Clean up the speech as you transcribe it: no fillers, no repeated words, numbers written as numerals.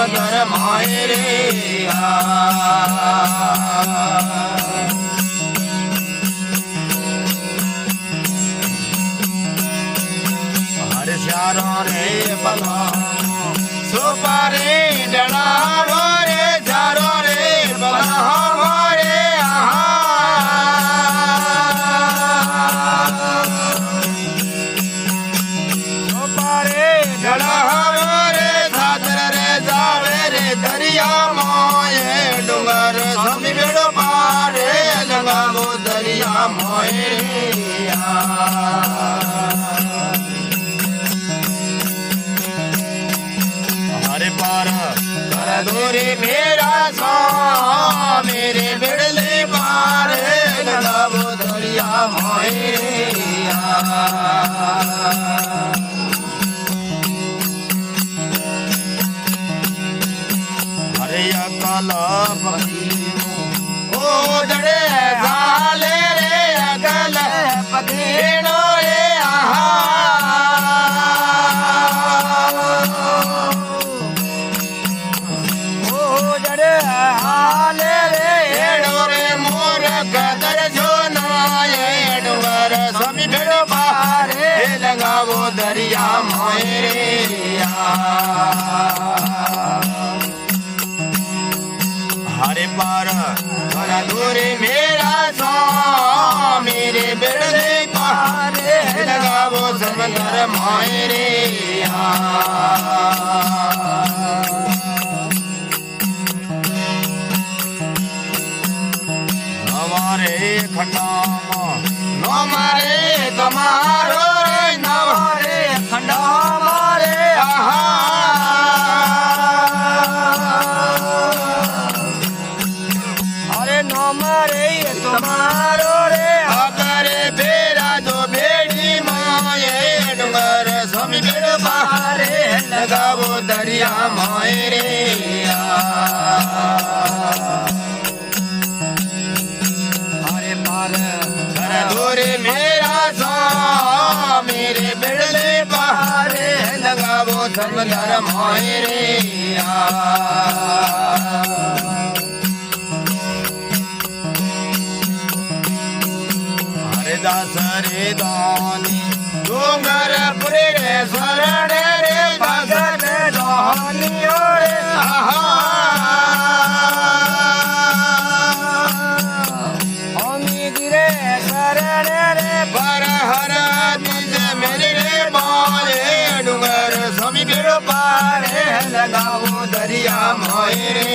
समंदर माए रे हर श्यारो रे बला सुपारे डला रे चारो रे बला हमारे सुपारे डला रे सादर रे जावे रे दरिया मोए डूंगर समी बेड़ो पारे लगावो दरिया मोए हरे पार कर दूरी मेरा सो मेरे बिड़ले पार लगावो दरिया मोए हरे अकल पकी ओ जड़े गाले रे अकल पकीनो रे हाले रे डोरे मोर कदर जो नाये डोर स्वामी भेड़ो पारे लगावो दरिया मोए रे हरे पार कर दूरी मेरा सो मेरे बेड़े पारे लगावो समंदर मोए रे नवारे खंडाम नवारे तुम्हारो रे नवारे खंडाम रे अरे नवारे तुम्हारो रे अगरे बेरा दो बेड़ी माए डूंगर स्वामी बेड़ पारे लगावो दरिया मोए रे कर दूरी मेरा सो मेरे बिड़ले पारे लगावो समंदर मोए रे हरिदास रे दानी डूंगर पुरे रे शरण रे भगत दानी रे शरण रे पर हर निज मेरे रे बाले डूंगर स्वामी बेड़ो पारे लगाओ दरिया मोए रे